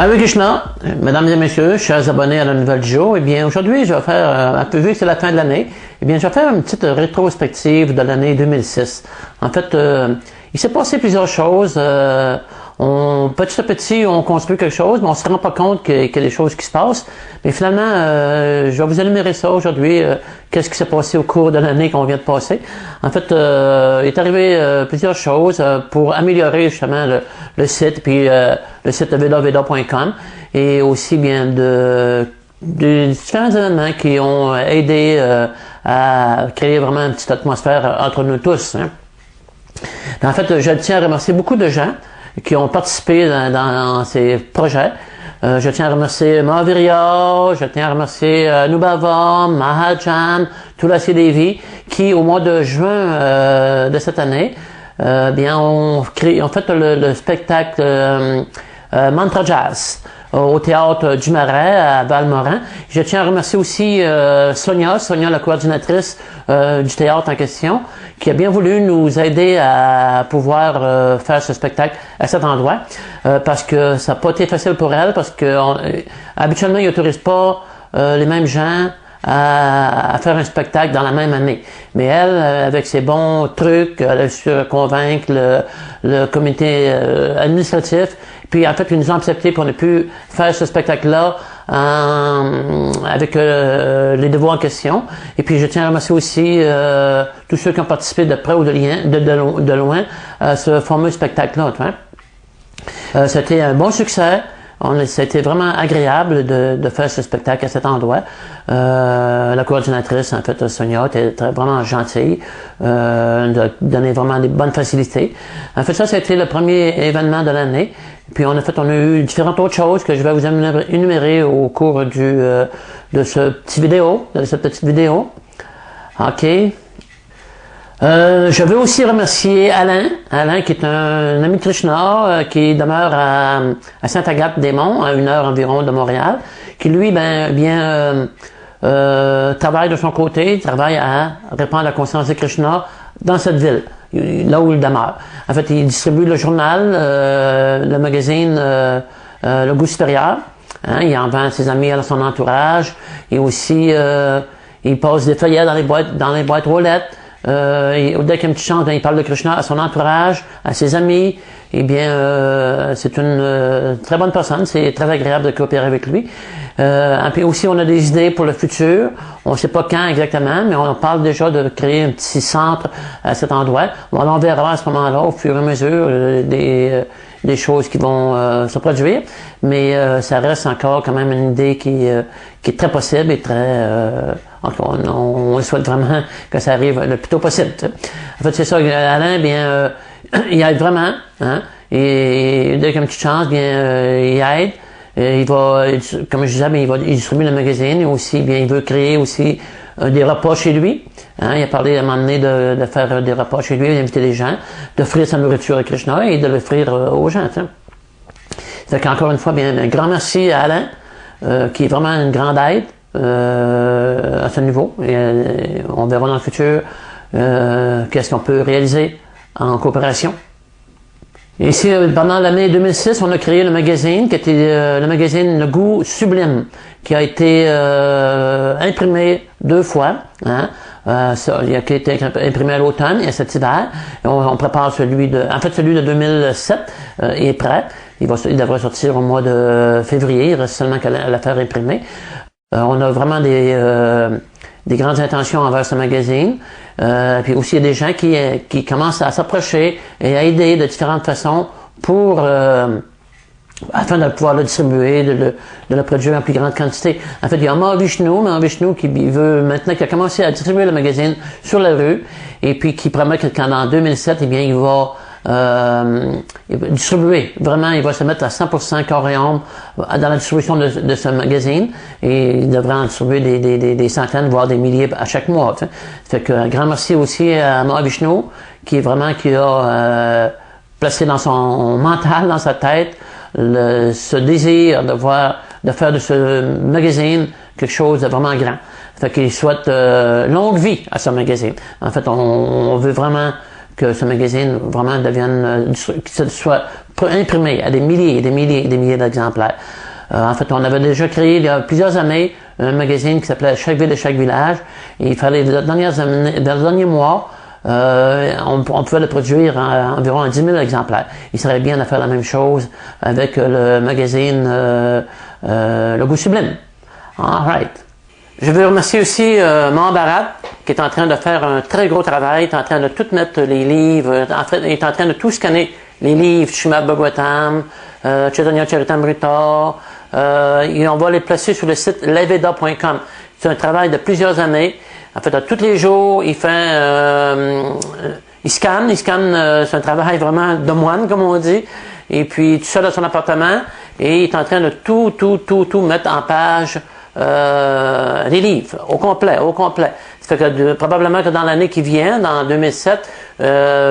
Hare Krishna, mesdames et messieurs, chers abonnés à la nouvelle du jour, eh bien aujourd'hui je vais faire, un peu vu que c'est la fin de l'année, eh bien je vais faire une petite rétrospective de l'année 2006. En fait, il s'est passé plusieurs choses. Petit à petit, on construit quelque chose, mais on se rend pas compte qu'il y a des choses qui se passent. Mais finalement, je vais vous énumérer ça aujourd'hui. Qu'est-ce qui s'est passé au cours de l'année qu'on vient de passer. En fait, il est arrivé plusieurs choses pour améliorer justement le site, puis le site de vedaveda.com, et aussi bien de différents événements qui ont aidé à créer vraiment une petite atmosphère entre nous tous. Hein. En fait, je tiens à remercier beaucoup de gens qui ont participé dans ces projets. Je tiens à remercier Mahavirya, je tiens à remercier Nubhava, Mahajan, Tulasi Devi, qui au mois de juin de cette année, bien ont fait le spectacle Mantra Jazz au théâtre du Marais à Valmorin. Je tiens à remercier aussi Sonia, la coordinatrice du théâtre en question, qui a bien voulu nous aider à pouvoir faire ce spectacle à cet endroit, parce que ça n'a pas été facile pour elle, parce que habituellement ils n'autorisent pas les mêmes gens à faire un spectacle dans la même année. Mais elle, avec ses bons trucs, elle a su convaincre le comité administratif. Puis en fait, ils nous ont accepté pour ne plus faire ce spectacle-là avec les devoirs en question. Et puis je tiens à remercier aussi tous ceux qui ont participé de près ou de loin à ce fameux spectacle-là. C'était un bon succès. C'était vraiment agréable de faire ce spectacle à cet endroit. La coordinatrice, en fait, Sonia, était vraiment gentille, de donner vraiment des bonnes facilités. En fait, ça a été le premier événement de l'année. Puis on a eu différentes autres choses que je vais vous énumérer au cours de cette petite vidéo. OK. Je veux aussi remercier Alain qui est un ami de Krishna, qui demeure à Sainte-Agathe-des-Monts, à 1 heure environ de Montréal, qui lui, travaille de son côté, travaille à répandre la conscience de Krishna dans cette ville, là où il demeure. En fait, il distribue le journal, le magazine Le Goût supérieur. Hein, il en vend à ses amis, à son entourage. Et aussi, il passe des feuillets dans les boîtes aux lettres. Dès qu'il y a une petite chance, il parle de Krishna à son entourage, à ses amis. Eh bien, c'est une très bonne personne. C'est très agréable de coopérer avec lui. Puis aussi, on a des idées pour le futur. On ne sait pas quand exactement, mais on parle déjà de créer un petit centre à cet endroit. On verra à ce moment-là, au fur et à mesure, des choses qui vont se produire. Mais ça reste encore quand même une idée qui est très possible et très... on souhaite vraiment que ça arrive le plus tôt possible. T'sais. En fait, c'est ça, Alain, bien, il aide vraiment, hein, et dès qu'il y a une petite chance, bien, il aide. Il va, comme je disais, il distribue le magazine, et aussi, bien, il veut créer aussi des repas chez lui. Hein, il a parlé à un moment donné de faire des repas chez lui, d'inviter des gens, d'offrir sa nourriture à Krishna et de l'offrir aux gens. T'sais. Fait qu'encore une fois, bien, un grand merci à Alain, qui est vraiment une grande aide. À ce niveau. Et, on verra dans le futur qu'est-ce qu'on peut réaliser en coopération. Ici, pendant l'année 2006, on a créé le magazine qui était le magazine Le Goût sublime, qui a été imprimé 2 fois. Hein. Il a été imprimé à l'automne et à cet hiver. On prépare celui de 2007 est prêt. Il devrait sortir au mois de février. Il reste seulement qu'à la faire imprimer. On a vraiment des grandes intentions envers ce magazine. Puis aussi, il y a des gens qui commencent à s'approcher et à aider de différentes façons pour afin de pouvoir le distribuer, de le produire en plus grande quantité. En fait, il y a Mahavishnu qui veut maintenant, qui a commencé à distribuer le magazine sur la rue, et puis qui promet que quand en 2007, eh bien, il va distribuer. Vraiment, il va se mettre à 100% corps et âme dans la distribution de ce magazine, et il devrait en distribuer des centaines, voire des milliers à chaque mois. T'sais. Fait que un grand merci aussi à Mahavishnu, qui a placé dans son mental, dans sa tête, ce désir de faire de ce magazine quelque chose de vraiment grand. Fait qu'il souhaite longue vie à ce magazine. En fait, on veut vraiment que ce magazine vraiment devienne, que ce soit imprimés à des milliers et des milliers et des milliers d'exemplaires. En fait, on avait déjà créé il y a plusieurs années un magazine qui s'appelait Chaque ville et chaque village. Et il fallait, dans les derniers mois, on pouvait le produire environ 10 000 exemplaires. Il serait bien de faire la même chose avec le magazine Le Goût Sublime. All right. Je veux remercier aussi Maman Barat, qui est en train de faire un très gros travail, est en train de tout mettre les livres, en fait, est en train de tout scanner les livres, Srimad Bhagavatam, Chaitanya Charitamrita, et on va les placer sur le site leveda.com. C'est un travail de plusieurs années. En fait, tous les jours, il scanne, c'est un travail vraiment de moine, comme on dit, et puis tout seul dans son appartement, et il est en train de tout mettre en page, les livres, au complet. Ça fait que probablement que dans l'année qui vient, dans 2007,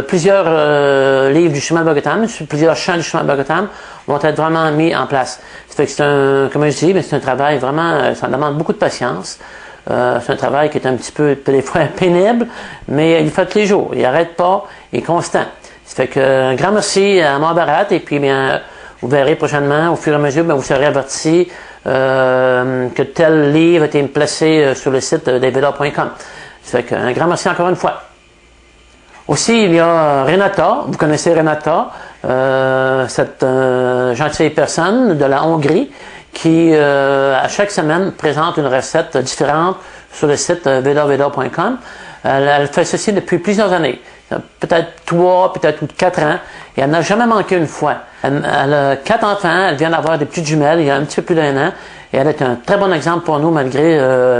plusieurs livres du Srimad Bhagavatam, plusieurs chants du Srimad Bhagavatam vont être vraiment mis en place. Ça fait que c'est comme je dis, mais c'est un travail vraiment, ça demande beaucoup de patience. C'est un travail qui est un petit peu, des fois, pénible, mais il fait tous les jours. Il n'arrête pas, il est constant. Ça fait que, un grand merci à Maman Barat, et puis, bien, vous verrez prochainement, au fur et à mesure, bien, vous serez avertis que tel livre a été placé sur le site leveda.com. Ça fait qu'un grand merci encore une fois. Aussi, il y a Renata, vous connaissez Renata, cette gentille personne de la Hongrie qui, à chaque semaine, présente une recette différente sur le site vedaveda.com. Elle fait ceci depuis plusieurs années, peut-être 3, peut-être 4 ans, et elle n'a jamais manqué une fois. Elle a 4 enfants, elle vient d'avoir des petites jumelles il y a un petit peu plus d'1 an, et elle est un très bon exemple pour nous, malgré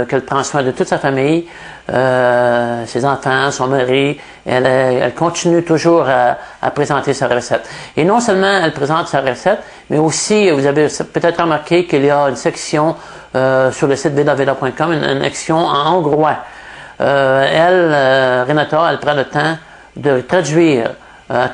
qu'elle prend soin de toute sa famille, ses enfants, son mari. Elle continue toujours à présenter sa recette. Et non seulement elle présente sa recette, mais aussi, vous avez peut-être remarqué qu'il y a une section sur le site vedaveda.com, une section en hongrois. Renata, elle prend le temps de traduire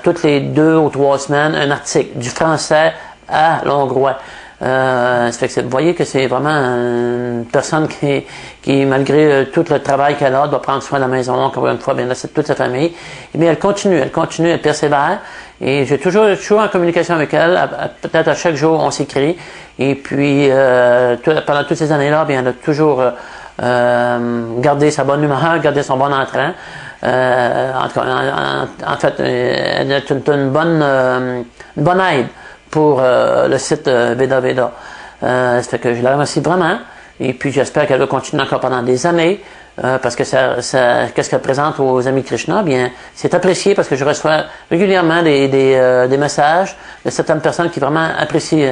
toutes les 2 ou 3 semaines un article du français à l'hongrois. Ça fait que vous voyez que c'est vraiment une personne qui malgré tout le travail qu'elle a, doit prendre soin de la maison, encore une fois, bien là, c'est toute sa famille. Mais elle continue, elle persévère. Et j'ai toujours en communication avec elle. Peut-être à chaque jour, on s'écrit. Et puis, pendant toutes ces années-là, bien, elle a toujours gardé sa bonne humeur, gardé son bon entrain. En fait, elle est une bonne aide pour le site Veda Veda. Ça fait que je la remercie vraiment. Et puis j'espère qu'elle va continuer encore pendant des années. Parce que qu'est-ce qu'elle présente aux amis Krishna? Bien, c'est apprécié parce que je reçois régulièrement des messages de certaines personnes qui vraiment apprécient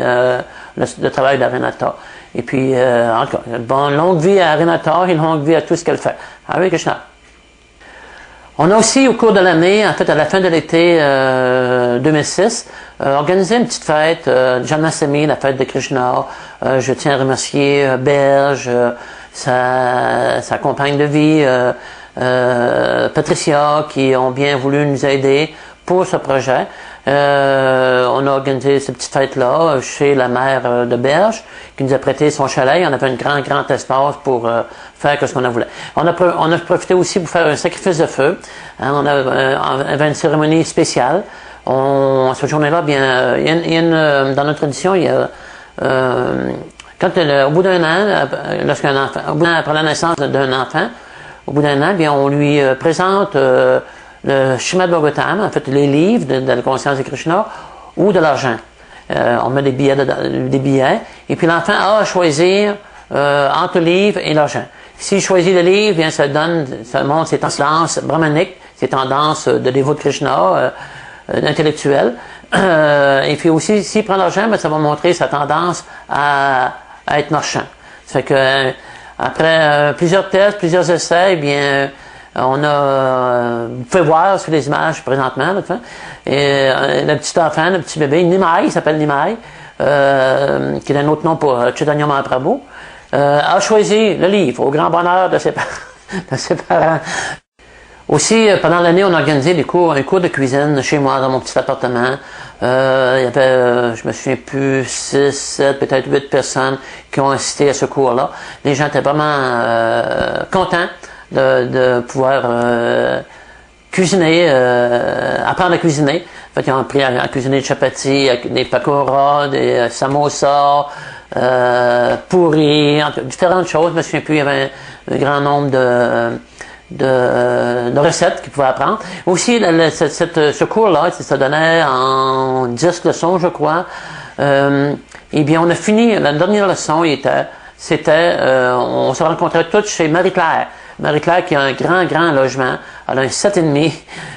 le travail de Renata. Et puis, encore, longue vie à Renata et longue vie à tout ce qu'elle fait. Hare Krishna. On a aussi, au cours de l'année, en fait, à la fin de l'été 2006, organisé une petite fête, Janmashtami, la fête de Krishna. Je tiens à remercier Berge, sa compagne de vie, Patricia, qui ont bien voulu nous aider pour ce projet. On a organisé cette petite fête-là chez la mère de Berge, qui nous a prêté son chalet. On avait un grand espace pour faire ce qu'on a voulu. On a profité aussi pour faire un sacrifice de feu. On avait une cérémonie spéciale. Cette journée-là, bien, dans notre tradition, il y a au bout d'un an, après la naissance d'un enfant, au bout d'un an, bien, on lui présente le Srimad Bhagavatam, en fait, les livres de la conscience de Krishna, ou de l'argent. On met des billets, et puis l'enfant a à choisir entre le livre et l'argent. S'il choisit le livre, bien, ça montre ses tendances brahmaniques, ses tendances de dévot de Krishna, intellectuelles. Et puis aussi, s'il prend l'argent, bien, ça va montrer sa tendance à être marchand. Ça fait que après plusieurs tests, plusieurs essais, eh bien, vous pouvez voir sur les images présentement, et le petit enfant, le petit bébé, Nimai, il s'appelle Nimai, qui est un autre nom pour Chaitanya Mahaprabhu, a choisi le livre au grand bonheur de ses parents. Aussi, pendant l'année, on a organisé un cours de cuisine chez moi, dans mon petit appartement. Il y avait, je me souviens plus, 6, 7, peut-être 8 personnes qui ont assisté à ce cours-là. Les gens étaient vraiment contents de pouvoir cuisiner, apprendre à cuisiner. En fait, ils ont appris à cuisiner des chapatis, des pakoras, des samosas, pourris, différentes choses. Je me souviens plus, il y avait un grand nombre de recettes qu'ils pouvaient apprendre. Aussi, ce cours-là, ça donnait en 10 leçons, je crois. Eh bien, on a fini, la dernière leçon, on se rencontrait tous chez Marie-Claire. Marie-Claire qui a un grand logement. Elle a un 7,5.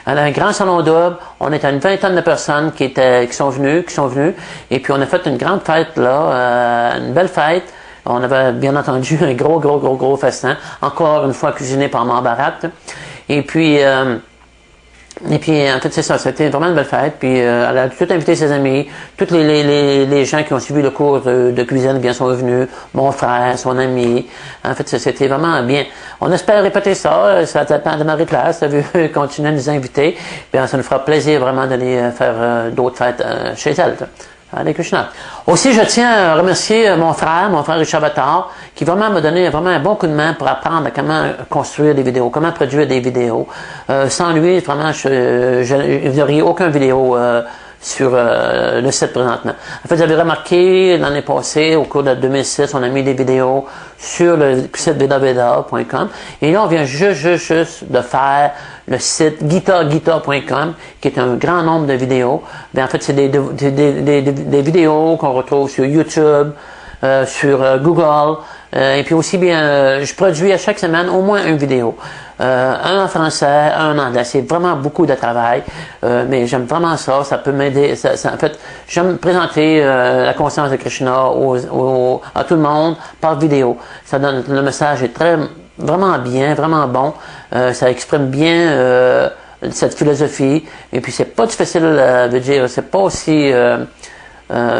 Elle a un grand salon double. On était une vingtaine de personnes qui sont venues. Et puis, on a fait une grande fête, là, une belle fête. On avait, bien entendu, un gros festin. Encore une fois, cuisiné par Marbarat. Et puis, en fait, c'est ça. C'était vraiment une belle fête. Puis, elle a tout invité ses amis. Tous les gens qui ont suivi le cours de cuisine, bien, sont venus. Mon frère, son ami. En fait, c'était vraiment bien. On espère répéter ça. Ça dépend de Marie-Claire. Ça veut continuer à nous inviter. Bien, ça nous fera plaisir vraiment d'aller faire d'autres fêtes chez elle. Allez, Krishna. Aussi, je tiens à remercier mon frère Richard Vattard, qui vraiment m'a donné vraiment un bon coup de main pour apprendre à comment construire des vidéos, comment produire des vidéos. Sans lui, vraiment, il n'y aurait aucune vidéo sur le site présentement. En fait, j'avais remarqué l'année passée, au cours de 2006, on a mis des vidéos sur le site vedaveda.com et là, on vient juste de faire le site guitar.com qui est un grand nombre de vidéos. Bien, en fait, c'est des vidéos qu'on retrouve sur YouTube, sur Google, et puis aussi bien, je produis à chaque semaine au moins une vidéo. Un en français, un en anglais. C'est vraiment beaucoup de travail, mais j'aime vraiment ça. Ça peut m'aider. En fait, j'aime présenter la conscience de Krishna à tout le monde par vidéo. Ça donne, le message est vraiment bien, vraiment bon. Ça exprime bien cette philosophie. Et puis c'est pas difficile à dire. C'est pas aussi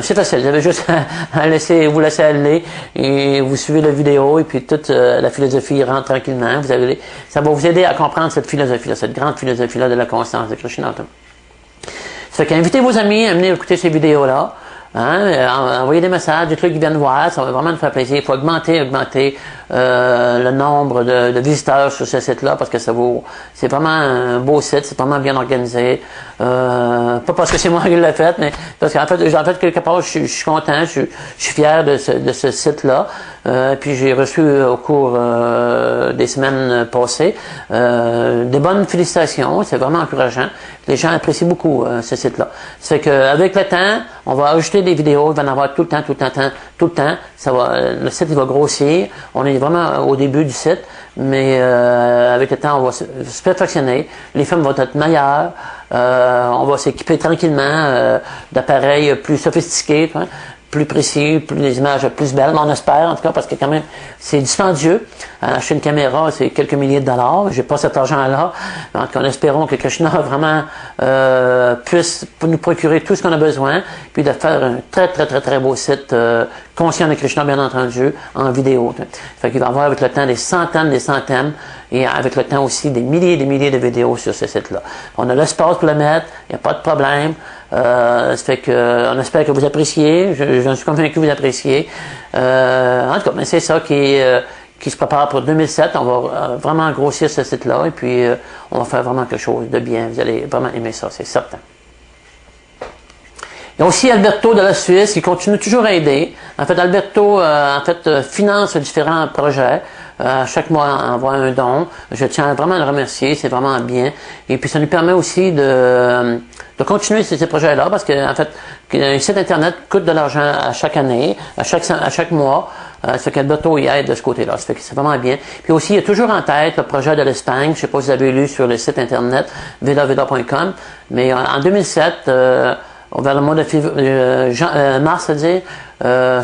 c'est facile, vous avez juste à vous laisser aller et vous suivez la vidéo et puis toute la philosophie rentre tranquillement. Ça va vous aider à comprendre cette philosophie-là, cette grande philosophie-là de la conscience de Krishna. Ça fait qu'invitez vos amis à venir écouter ces vidéos-là. Envoyez des messages, des trucs qu'ils viennent voir, ça va vraiment nous faire plaisir. Il faut augmenter le nombre de visiteurs sur ce site-là parce que c'est vraiment un beau site, c'est vraiment bien organisé. Pas parce que c'est moi qui l'ai fait, mais parce qu'en fait, quelque part, je suis content, je suis fier de ce site-là. Puis j'ai reçu au cours des semaines passées des bonnes félicitations, c'est vraiment encourageant. Les gens apprécient beaucoup ce site-là. Ça fait qu'avec le temps, on va ajouter des vidéos, il va en avoir tout le temps. Le site il va grossir. On est vraiment au début du site, mais avec le temps, on va se perfectionner. Les films vont être meilleurs. On va s'équiper tranquillement d'appareils plus sophistiqués, plus précis, les images plus belles, mais on espère en tout cas parce que quand même c'est dispendieux. Acheter une caméra, c'est quelques milliers de dollars. J'ai pas cet argent-là. En tout cas, espérons que Krishna vraiment puisse nous procurer tout ce qu'on a besoin, puis de faire un très beau site conscient de Krishna, bien entendu, en vidéo. Fait qu'il va y avoir avec le temps des centaines, et avec le temps aussi des milliers de vidéos sur ce site-là. On a l'espace pour le mettre, il n'y a pas de problème. Ça fait que on espère que vous appréciez. J'en suis convaincu que vous appréciez. En tout cas, mais c'est ça qui se prépare pour 2007. On va vraiment grossir ce site-là et puis on va faire vraiment quelque chose de bien. Vous allez vraiment aimer ça, c'est certain. Il y a aussi Alberto de la Suisse qui continue toujours à aider. En fait, Alberto finance différents projets. Chaque mois, envoie un don. Je tiens vraiment à le remercier, c'est vraiment bien. Et puis, ça nous permet aussi de continuer ces projets-là parce que, en fait, un site Internet coûte de l'argent à chaque année, à chaque mois. Ça fait qu'Alberto y aide de ce côté-là. Ça fait que c'est vraiment bien. Puis aussi, il y a toujours en tête le projet de l'Espagne. Je ne sais pas si vous avez lu sur le site Internet, vedaveda.com. Mais en 2007, vers le mois de mars, c'est-à-dire,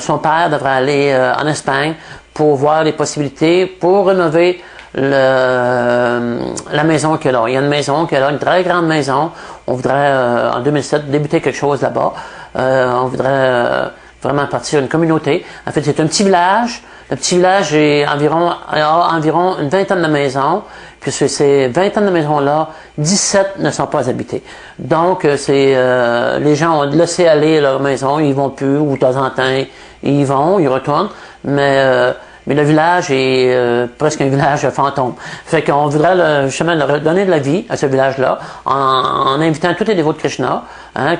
son père devrait aller en Espagne pour voir les possibilités pour rénover la maison qu'il a. Il y a une maison qu'il a, une très grande maison. On voudrait, en 2007, débuter quelque chose là-bas. On voudrait vraiment partir une communauté. En fait, c'est un petit village. Le petit village a environ une vingtaine de maisons. Puis sur ces vingtaines de maisons-là, 17 ne sont pas habitées. Donc, les gens ont laissé aller leur maison, ils vont plus, ou de temps en temps, ils y vont, ils retournent. Mais mais le village est presque un village fantôme. Fait qu'on voudrait justement leur donner de la vie à ce village-là en invitant tous les dévots de Krishna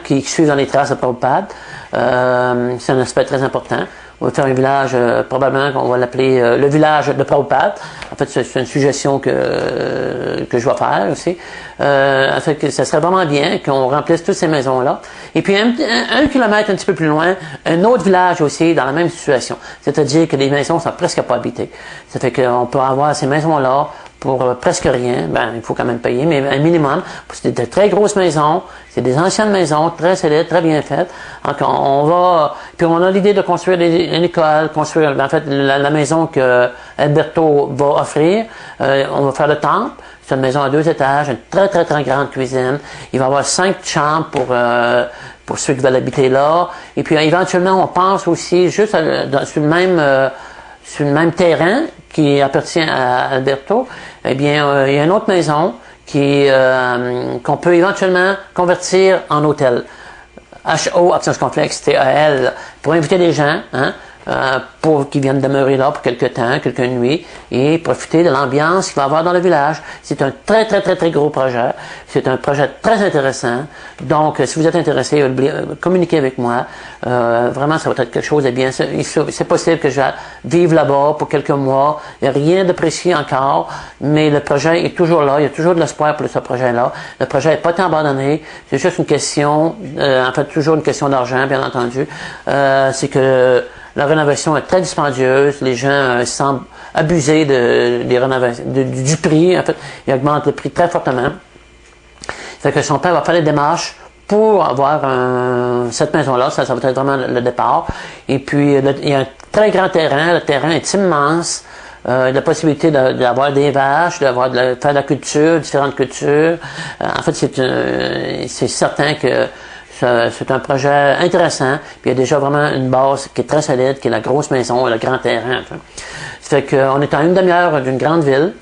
qui suivent dans les traces de Prabhupada. C'est un aspect très important. On va faire un village, probablement qu'on va l'appeler le village de Prabhupada. En fait, c'est une suggestion que je vais faire aussi. En fait, que ça serait vraiment bien qu'on remplisse toutes ces maisons-là. Et puis, un kilomètre un petit peu plus loin, un autre village aussi dans la même situation. C'est-à-dire que les maisons sont presque pas habitées. Ça fait qu'on peut avoir ces maisons-là pour presque rien. Ben, il faut quand même payer, mais un minimum. C'est de très grosses maisons. C'est des anciennes maisons, très solides, très bien faites. Donc, on va... Puis, on a l'idée de construire une école, construire, en fait, la maison que Alberto va offrir. On va faire le temple. C'est une maison à 2 étages, une très, très, très grande cuisine. Il va y avoir 5 chambres pour ceux qui veulent habiter là. Et puis, éventuellement, on pense aussi juste sur le même terrain qui appartient à Alberto, eh bien, il y a une autre maison qu'on peut éventuellement convertir en hôtel. HO, absence complexe, TAL, pour inviter des gens, pour qu'ils viennent demeurer là pour quelques temps, quelques nuits, et profiter de l'ambiance qu'il va y avoir dans le village. C'est un très, très, très, très gros projet. C'est un projet très intéressant. Donc, si vous êtes intéressé, communiquez avec moi. Vraiment, ça va être quelque chose de bien. C'est possible que je vive là-bas pour quelques mois. Il n'y a rien de précis encore, mais le projet est toujours là. Il y a toujours de l'espoir pour ce projet-là. Le projet n'est pas tant abandonné. C'est juste une question, en fait, toujours une question d'argent, bien entendu. C'est que la rénovation est très dispendieuse. Les gens semblent abuser du prix. En fait, ils augmentent le prix très fortement. Ça fait que son père va faire les démarches pour avoir cette maison-là. Ça va être vraiment le départ. Et puis, il y a un très grand terrain. Le terrain est immense. La possibilité d'avoir des vaches, faire de la culture, différentes cultures. En fait, c'est certain que c'est un projet intéressant, puis il y a déjà vraiment une base qui est très solide, qui est la grosse maison, le grand terrain. Enfin. Ça fait qu'on est à une demi-heure d'une grande ville,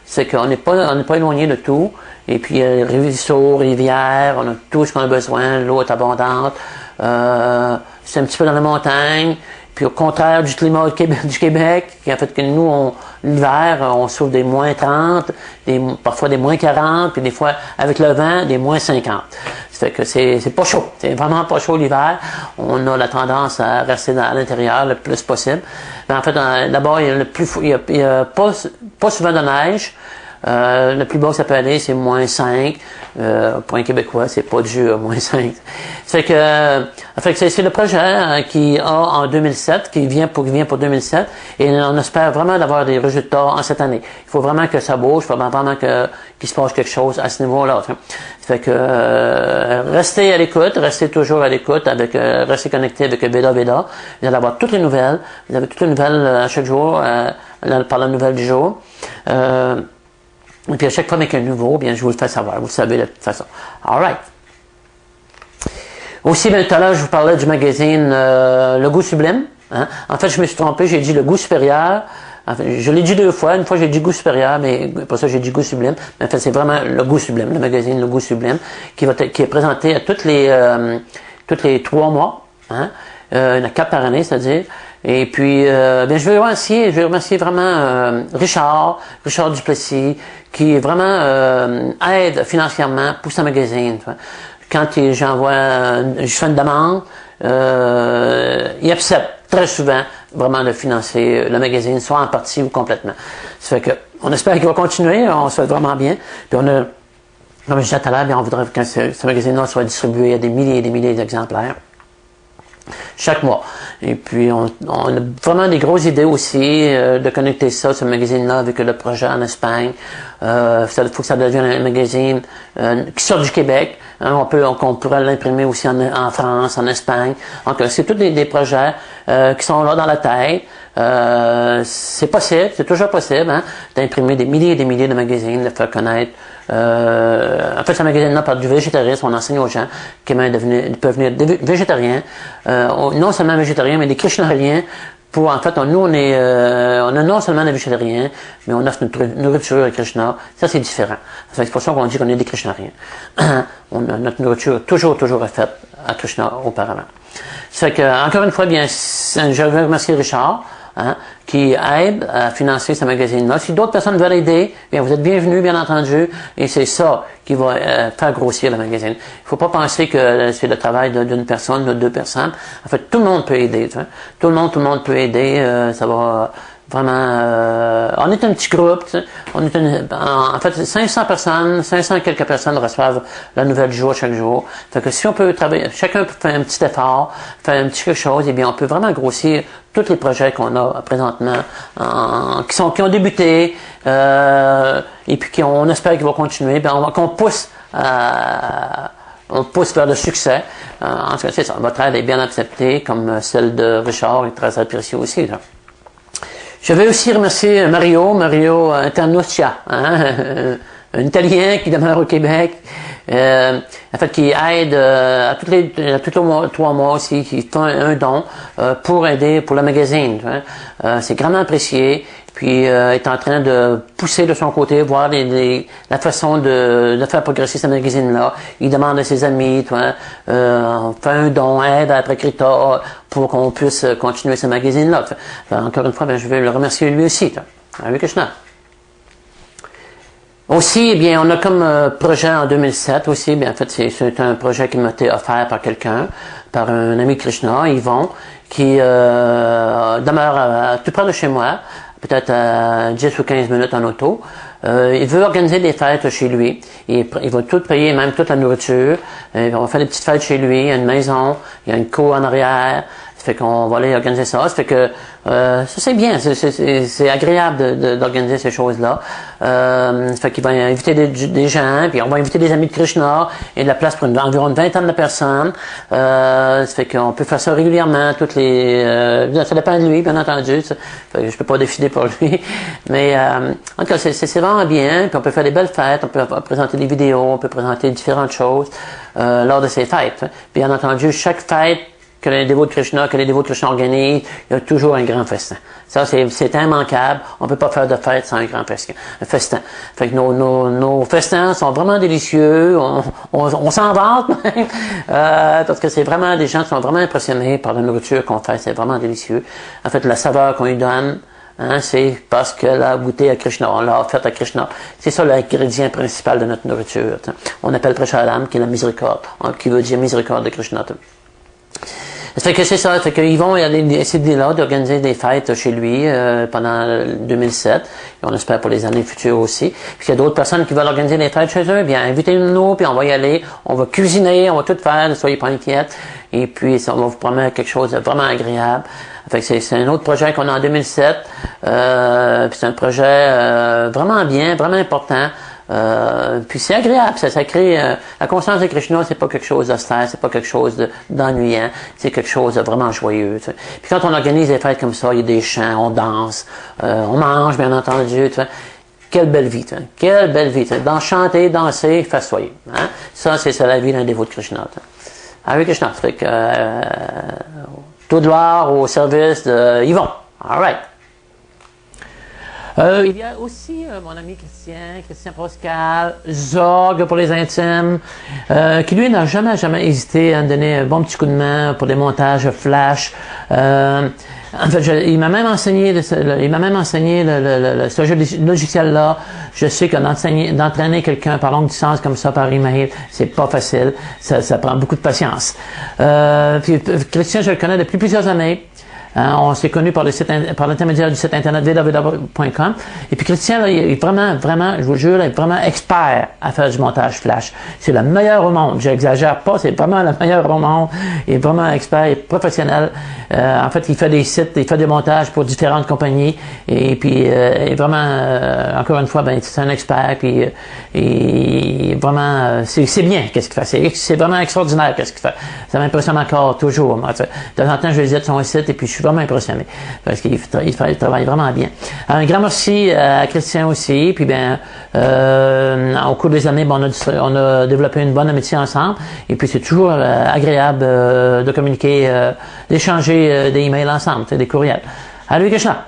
c'est qu'on n'est pas éloigné de tout, et puis ruisseaux, rivières, on a tout ce qu'on a besoin, l'eau est abondante, c'est un petit peu dans la montagne, puis au contraire du climat du Québec, qui a fait que nous, l'hiver, on souffre des moins 30, parfois des moins 40, puis des fois, avec le vent, des moins 50. Ça fait que c'est pas chaud. C'est vraiment pas chaud l'hiver. On a la tendance à rester à l'intérieur le plus possible. Mais en fait, d'abord, il y a pas souvent de neige. Le plus bas que ça peut aller, c'est moins 5. Pour un Québécois, c'est pas du moins 5. C'est le projet qui a en 2007, qui vient pour 2007, et on espère vraiment d'avoir des résultats en cette année. Il faut vraiment que ça bouge, il faut vraiment qu'il se passe quelque chose à ce niveau-là. Restez à l'écoute, restez toujours à l'écoute, restez connecté avec Veda Veda. Vous allez avoir toutes les nouvelles. Vous avez toutes les nouvelles à chaque jour, par la nouvelle du jour. Et puis à chaque fois avec un nouveau, bien je vous le fais savoir. Vous le savez de toute façon. All right. Aussi, tout à l'heure, je vous parlais du magazine Le Goût Sublime. En fait, je me suis trompé, j'ai dit Le Goût Supérieur. En fait, je l'ai dit 2 fois. Une fois, j'ai dit Goût Supérieur, mais pour ça, j'ai dit Goût Sublime. Mais en fait, c'est vraiment Le Goût Sublime, le magazine Le Goût Sublime, qui est présenté à toutes les 3 mois. Il y en a 4 par année, c'est-à-dire. Et puis, je veux remercier vraiment Richard Duplessis, qui vraiment aide financièrement pour ce magazine. Quand je fais une demande, il accepte très souvent vraiment de financer le magazine, soit en partie ou complètement. Ça fait que, on espère qu'il va continuer, on se fait vraiment bien. Puis comme je disais tout à l'heure, on voudrait que ce magazine-là soit distribué à des milliers et des milliers d'exemplaires chaque mois. Et puis, on a vraiment des grosses idées aussi de connecter ce magazine-là avec le projet en Espagne. Il faut que ça devienne un magazine qui sort du Québec. On pourrait l'imprimer aussi en France, en Espagne. Donc, c'est tous des projets qui sont là dans la tête. C'est possible, c'est toujours possible, d'imprimer des milliers et des milliers de magazines, de faire connaître. En fait, ce magazine-là parle du végétarisme. On enseigne aux gens comment ils peuvent devenir végétariens. Non seulement végétariens, mais des krishnariens. En fait, nous, on a non seulement des végétariens, mais on offre notre nourriture à Krishna. Ça, c'est différent. C'est pour ça qu'on dit qu'on est des krishnariens. Notre nourriture toujours faite à Krishna auparavant. Ça fait que, encore une fois, bien, je veux remercier Richard, hein, qui aide à financer ce magazine-là. Si d'autres personnes veulent aider, bien, vous êtes bienvenus, bien entendu, et c'est ça qui va faire grossir le magazine. Il faut pas penser que c'est le travail d'une personne, de deux personnes. En fait, tout le monde peut aider. Tu vois. Tout le monde peut aider. Ça va vraiment... on est un petit groupe. Tu sais. On est en fait, 500 personnes, 500 et quelques personnes reçoivent la nouvelle du jour chaque jour. Fait que si on peut travailler, chacun peut faire un petit effort, faire un petit quelque chose, eh bien, on peut vraiment grossir tous les projets qu'on a présentement, qui ont débuté, et puis on espère qu'ils vont continuer, qu'on pousse on pousse vers le succès. En tout cas, c'est ça. Votre aide est bien acceptée, comme celle de Richard est très appréciée aussi. Là. Je vais aussi remercier Mario Anternuccia, hein, un Italien qui demeure au Québec, en fait, qui aide à tous les 3 mois aussi, qui fait un don pour aider pour le magazine. Hein. C'est grandement apprécié. Puis est en train de pousser de son côté, voir la façon de faire progresser ce magazine-là. Il demande à ses amis, fait un don, aide à Prakrita pour qu'on puisse continuer ce magazine-là. Encore une fois, je vais le remercier lui aussi. Hare Krishna. Aussi, eh bien, on a comme projet en 2007 aussi, bien, en fait, c'est un projet qui m'a été offert par quelqu'un, par un ami Krishna, Yvon, qui demeure tout près de chez moi, peut-être à 10 ou 15 minutes en auto. Il veut organiser des fêtes chez lui. Il va tout payer, même toute la nourriture. On va faire des petites fêtes chez lui. Il y a une maison, il y a une cour en arrière. Ça fait qu'on va aller organiser ça. Ça fait que ça c'est bien, c'est agréable d'organiser ces choses-là. Ça fait qu'il va inviter des gens, puis on va inviter des amis de Krishna, et de la place pour environ une vingtaine de personnes. Ça fait qu'on peut faire ça régulièrement, ça dépend de lui, bien entendu. Ça fait que je peux pas décider pour lui. Mais en tout cas, c'est vraiment bien, puis on peut faire des belles fêtes, on peut présenter des vidéos, on peut présenter différentes choses lors de ces fêtes. Puis bien entendu, chaque fête que les dévots de Krishna organisent, il y a toujours un grand festin. Ça, c'est immanquable. On peut pas faire de fête sans un grand festin. Fait que nos festins sont vraiment délicieux. On s'en vante même. Parce que c'est vraiment des gens qui sont vraiment impressionnés par la nourriture qu'on fait. C'est vraiment délicieux. En fait, la saveur qu'on lui donne, hein, c'est parce qu'elle a goûté à Krishna. On l'a offert à Krishna. C'est ça l'ingrédient principal de notre nourriture. T'sais. On appelle Prashalam, qui est la miséricorde, hein, qui veut dire miséricorde de Krishna. T'sais. Ça fait que c'est ça, ça fait qu'ils vont essayer là d'organiser des fêtes chez lui pendant 2007. Et on espère pour les années futures aussi. Puis il y a d'autres personnes qui veulent organiser des fêtes chez eux, bien invitez-nous, puis on va y aller, on va cuisiner, on va tout faire, ne soyez pas inquiètes. Et puis ça, on va vous promettre quelque chose de vraiment agréable. Fait que c'est un autre projet qu'on a en 2007. Puis c'est un projet vraiment bien, vraiment important. Puis c'est agréable, ça crée la conscience de Krishna, c'est pas quelque chose d'austère, c'est pas quelque chose d'ennuyant, c'est quelque chose de vraiment joyeux. Tu sais. Puis quand on organise des fêtes comme ça, il y a des chants, on danse, on mange bien entendu. Tu sais. Quelle belle vie, tu sais. Quelle belle vie. Tu sais. Chanter, danser, festoyer. Hein? Ça, c'est la vie d'un dévot de Krishna. Tu sais. Hare Krishna, ça fait que tout gloire au service de Yvon. All right. Il y a aussi mon ami Christian Pascal, Zorg pour les intimes, qui lui n'a jamais hésité à me donner un bon petit coup de main pour des montages flash. En fait, il m'a même enseigné ce logiciel-là. Je sais que d'entraîner quelqu'un par longue distance comme ça par email, c'est pas facile. Ça prend beaucoup de patience. Puis Christian, je le connais depuis plusieurs années. On s'est connus par l'intermédiaire du site internet www.com. Et puis Christian, là, il est vraiment, je vous le jure, il est vraiment expert à faire du montage flash. C'est le meilleur au monde. J'exagère pas, c'est vraiment le meilleur au monde. Il est vraiment expert, il est professionnel. En fait, il fait des sites, il fait des montages pour différentes compagnies. Et puis, il est vraiment, encore une fois, c'est un expert. Puis, et vraiment, c'est bien qu'est-ce qu'il fait. C'est vraiment extraordinaire qu'est-ce qu'il fait. Ça m'impressionne encore toujours. Moi, de temps en temps, je visite son site et puis je suis vraiment impressionné parce qu'il travaille vraiment bien. Un grand merci à Christian aussi. Puis au cours des années, on a développé une bonne amitié ensemble. Et puis c'est toujours agréable de communiquer, d'échanger des emails ensemble, des courriels. Hare Krishna.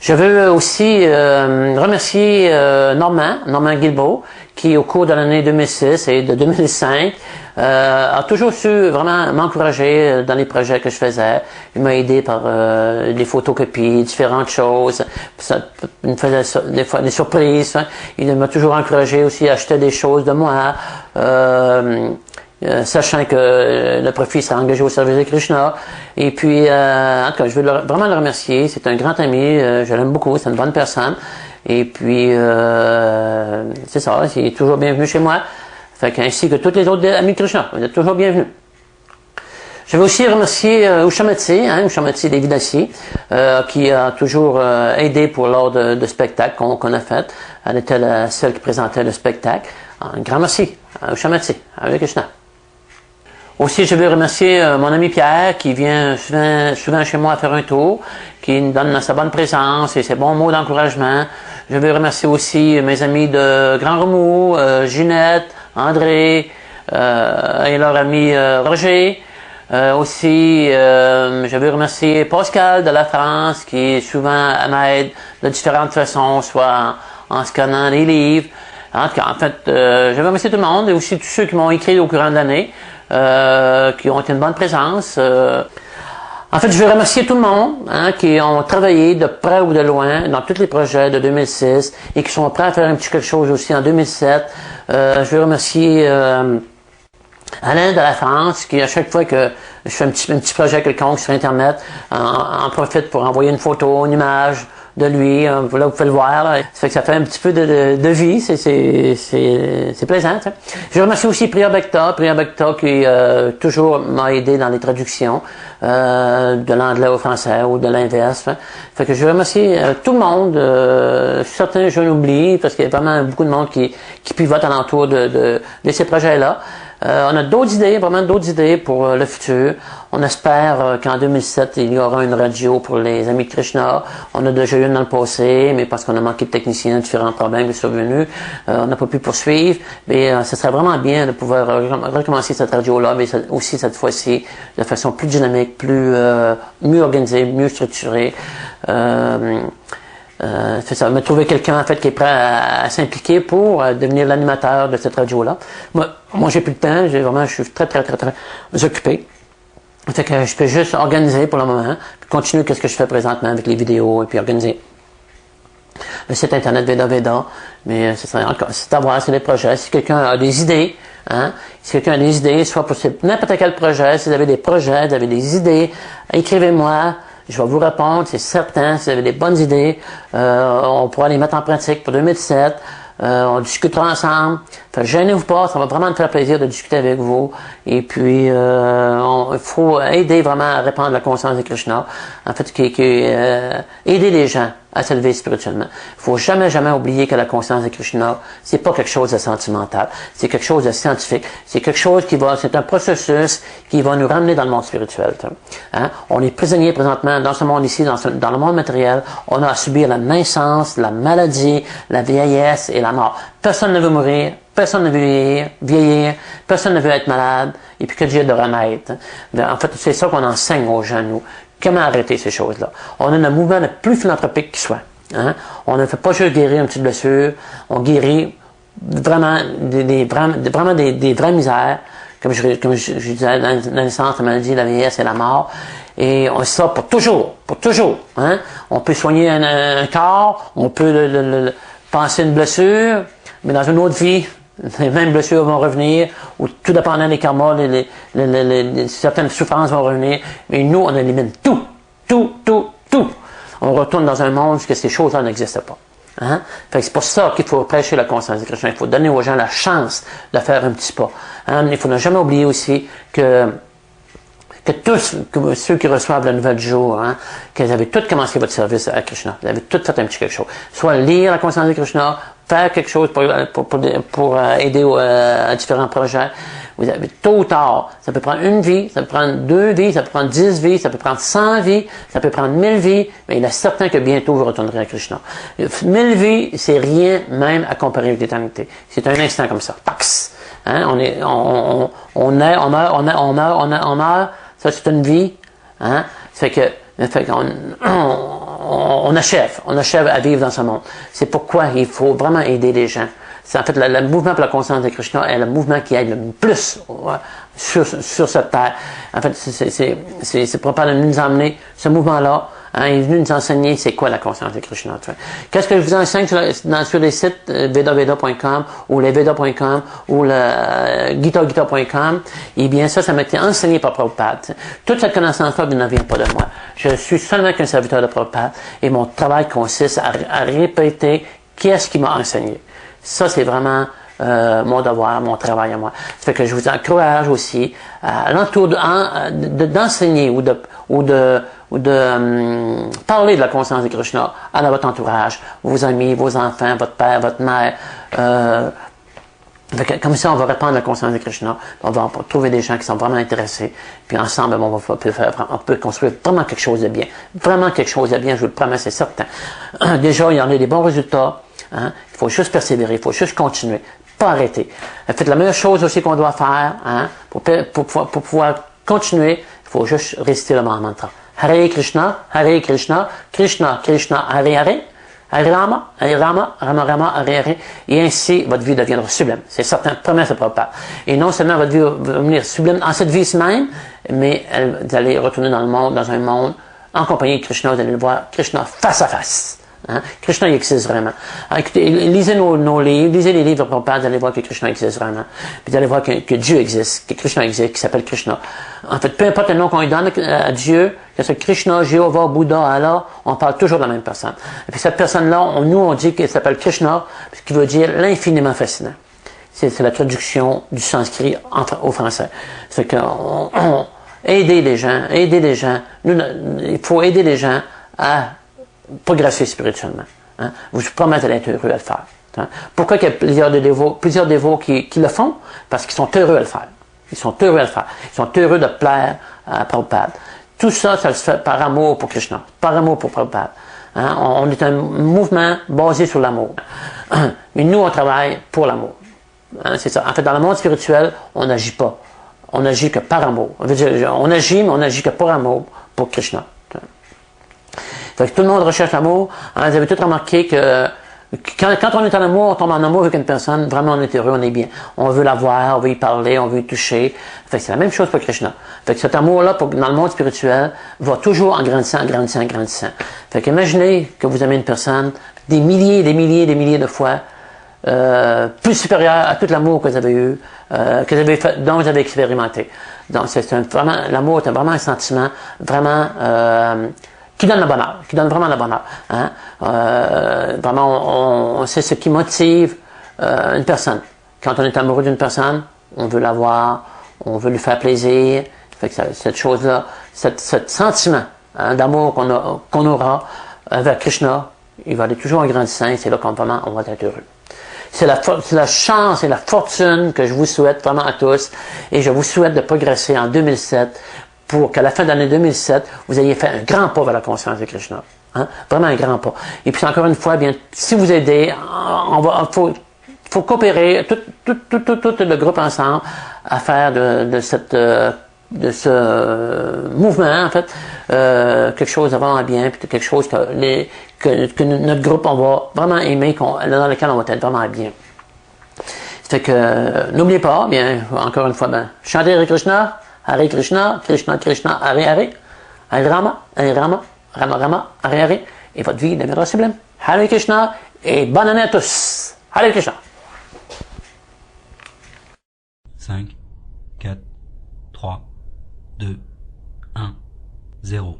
Je veux aussi remercier Normand Guilbeault, qui au cours de l'année 2006 et de 2005 a toujours su vraiment m'encourager dans les projets que je faisais. Il m'a aidé par des photocopies, différentes choses. Il me faisait des fois des surprises. Hein. Il m'a toujours encouragé aussi à acheter des choses de moi. Sachant que le profit s'est engagé au service de Krishna. Et puis, en tout cas, je veux vraiment le remercier. C'est un grand ami, je l'aime beaucoup, c'est une bonne personne. Et puis, c'est ça, il est toujours bienvenu chez moi. Fait ainsi que tous les autres amis de Krishna, vous êtes toujours bienvenus. Je veux aussi remercier Ushamati, Ushamati Devidasi, qui a toujours aidé pour lors de spectacles qu'on a fait. Elle était la seule qui présentait le spectacle. Un grand merci à Ushamati, avec Krishna. Aussi, je veux remercier mon ami Pierre qui vient souvent chez moi faire un tour, qui nous donne sa bonne présence et ses bons mots d'encouragement. Je veux remercier aussi mes amis de Grand Remous, Ginette, André et leur ami Roger. Aussi, je veux remercier Pascal de la France qui souvent m'aide de différentes façons, soit en scannant les livres. En tout cas, je veux remercier tout le monde et aussi tous ceux qui m'ont écrit au courant de l'année. Qui ont été une bonne présence. En fait, je veux remercier tout le monde qui ont travaillé de près ou de loin dans tous les projets de 2006 et qui sont prêts à faire un petit quelque chose aussi en 2007. Je veux remercier Alain de la France qui, à chaque fois que je fais un petit projet quelconque sur Internet, en profite pour envoyer une photo, une image de lui, là vous pouvez le voir, là. Ça fait que ça fait un petit peu de vie, c'est plaisant. Ça. Je remercie aussi Priya Bhakta qui toujours m'a aidé dans les traductions de l'anglais au français ou de l'inverse. Hein. Fait que je remercie tout le monde, certains je l'oublie parce qu'il y a vraiment beaucoup de monde qui pivote alentour de ces projets-là. On a d'autres idées, vraiment d'autres idées pour le futur. On espère qu'en 2007, il y aura une radio pour les amis de Krishna. On a déjà eu une dans le passé, mais parce qu'on a manqué de techniciens, différents problèmes qui sont venus, on n'a pas pu poursuivre. Mais ce serait vraiment bien de pouvoir recommencer cette radio-là, mais aussi cette fois-ci de façon plus dynamique, mieux organisée, mieux structurée. C'est ça, me trouver quelqu'un en fait qui est prêt à s'impliquer pour devenir l'animateur de cette radio-là. Moi j'ai plus de temps, je suis très occupé. Fait que je peux juste organiser pour le moment, puis continuer ce que je fais présentement avec les vidéos et puis organiser le site internet Veda Veda. Mais c'est à voir, c'est des projets. Si quelqu'un a des idées, si quelqu'un a des idées, soit pour n'importe quel projet, si vous avez des projets, vous avez des idées, écrivez-moi. Je vais vous répondre, c'est certain. Si vous avez des bonnes idées, on pourra les mettre en pratique pour 2007. On discutera ensemble. Fait, gênez-vous pas, ça va vraiment me faire plaisir de discuter avec vous. Et puis, il faut aider vraiment à répandre la conscience de Krishna. En fait, aider les gens à s'élever spirituellement. Il faut jamais oublier que la conscience de Krishna, c'est pas quelque chose de sentimental. C'est quelque chose de scientifique. C'est quelque chose c'est un processus qui va nous ramener dans le monde spirituel. On est prisonnier présentement dans ce monde ici, dans le monde matériel. On a à subir la naissance, la maladie, la vieillesse et la mort. Personne ne veut mourir. Personne ne veut vieillir, personne ne veut être malade, et puis que Dieu de remède. En fait, c'est ça qu'on enseigne aux gens, nous. Comment arrêter ces choses-là? On a un mouvement le plus philanthropique qui soit. On ne fait pas juste guérir une petite blessure, on guérit vraiment des vraies misères, comme je disais, la naissance, la maladie, la vieillesse et la mort. Et on ça pour toujours. On peut soigner un corps, on peut penser une blessure, mais dans une autre vie, les mêmes blessures vont revenir, ou tout dépendant des karmas, certaines souffrances vont revenir, mais nous, on élimine tout. On retourne dans un monde où ces choses-là n'existent pas. Fait que c'est pour ça qu'il faut prêcher la conscience de Krishna. Il faut donner aux gens la chance de faire un petit pas. Il faut ne jamais oublier aussi que tous ceux qui reçoivent la nouvelle du jour, que vous avez tous commencé votre service à Krishna. Vous avez tous fait un petit quelque chose. Soit lire la conscience de Krishna, faire quelque chose pour aider à différents projets. Vous avez tôt ou tard, ça peut prendre une vie, ça peut prendre 2 vies, ça peut prendre 10 vies, ça peut prendre 100 vies, ça peut prendre 1000 vies, mais il est certain que bientôt vous retournerez à Krishna. 1000 vies, c'est rien même à comparer avec l'éternité. C'est un instant comme ça. Tax. On meurt, ça c'est une vie. Ça fait qu'on on achève à vivre dans ce monde. C'est pourquoi il faut vraiment aider les gens. C'est en fait le mouvement pour la conscience de Krishna est le mouvement qui aide le plus sur cette terre. En fait, c'est Prabhupada nous emmener ce mouvement-là. Hein, il est venu nous enseigner c'est quoi la conscience de Krishna. Qu'est-ce que je vous enseigne sur les sites vedaveda.com ou leveda.com ou le gitagita.com? Eh bien, ça m'a été enseigné par Prabhupada. Toute cette connaissance-là ne vient pas de moi. Je suis seulement qu'un serviteur de Prabhupada et mon travail consiste à répéter qu'est-ce qu'il m'a enseigné. Ça, c'est vraiment mon devoir, mon travail à moi. Ça fait que je vous encourage aussi à l'entour d'enseigner ou de parler de la conscience de Krishna à votre entourage, vos amis, vos enfants, votre père, votre mère. Comme ça, on va répandre la conscience de Krishna. On va trouver des gens qui sont vraiment intéressés. Puis ensemble, on peut construire vraiment quelque chose de bien. Vraiment quelque chose de bien, je vous le promets, c'est certain. Déjà, il y en a des bons résultats. Hein? Il faut juste persévérer, il faut juste continuer. Pas arrêter. Faites la meilleure chose aussi qu'on doit faire, hein? pour pouvoir continuer, il faut juste réciter le mantra. Hare Krishna, Krishna Krishna, Hare Hare, Hare Rama, Rama Rama, Hare Hare, et ainsi votre vie deviendra sublime. C'est certain, promets ce Prabhupada. Et non seulement votre vie va devenir sublime en cette vie même, mais vous allez retourner dans le monde, dans un monde, en compagnie de Krishna, vous allez le voir, Krishna face à face. Hein? Krishna il existe vraiment. Alors, écoutez, lisez nos livres, lisez les livres de Prabhupada, vous allez voir que Krishna existe vraiment. Puis vous allez voir que Dieu existe, que Krishna existe, qui s'appelle Krishna. En fait, peu importe le nom qu'on lui donne à Dieu, que ce Krishna, Jéhovah, Bouddha, Allah, on parle toujours de la même personne. Et puis cette personne-là, on dit qu'elle s'appelle Krishna, ce qui veut dire l'infiniment fascinant. C'est la traduction du sanskrit au français. C'est que aider les gens. Il faut aider les gens à progresser spirituellement. Hein? Vous promettez d'être heureux à le faire. Hein? Pourquoi il y a plusieurs dévots qui le font? Parce qu'ils sont heureux à le faire. Ils sont heureux à le faire. Ils sont heureux de plaire à Prabhupada. Tout ça, ça se fait par amour pour Krishna, par amour pour Prabhupada. Hein? On est un mouvement basé sur l'amour. Mais nous, on travaille pour l'amour. Hein? C'est ça. En fait, dans le monde spirituel, on n'agit pas. On n'agit que par amour. On agit, mais on n'agit que par amour pour Krishna. Fait que tout le monde recherche l'amour. Hein, vous avez tous remarqué que quand on est en amour, on tombe en amour avec une personne, vraiment on est heureux, on est bien. On veut la voir, on veut y parler, on veut y toucher. Fait que c'est la même chose pour Krishna. Fait que cet amour-là, dans le monde spirituel, va toujours en grandissant. Fait que imaginez que vous aimez une personne des milliers de fois plus supérieur à tout l'amour que vous avez eu, dont vous avez expérimenté. Donc l'amour est vraiment un sentiment vraiment qui donne le bonheur, qui donne vraiment le bonheur. Hein? Vraiment, on sait ce qui motive une personne. Quand on est amoureux d'une personne, on veut la voir, on veut lui faire plaisir. Fait que cette chose-là, ce sentiment d'amour qu'on aura avec Krishna, il va aller toujours en grandissant et c'est là qu'on vraiment on va être heureux. C'est la chance et la fortune que je vous souhaite vraiment à tous et je vous souhaite de progresser en 2007 pour qu'à la fin de l'année 2007, vous ayez fait un grand pas vers la conscience de Krishna. Hein? Vraiment un grand pas. Et puis encore une fois, bien, si vous aidez, faut coopérer, tout le groupe ensemble, à faire de ce mouvement, en fait, quelque chose de vraiment bien, puis quelque chose que notre groupe, on va vraiment aimer, dans lequel on va être vraiment bien. Ça fait que, n'oubliez pas, bien, encore une fois, chantez Hare Krishna, Krishna Krishna, Hare Hare, Hare Rama, Rama Rama, Hare Hare, et votre vie deviendra sublime. Hare Krishna, et bonne année à tous. Hare Krishna. 5, 4, 3, 2, 1, 0.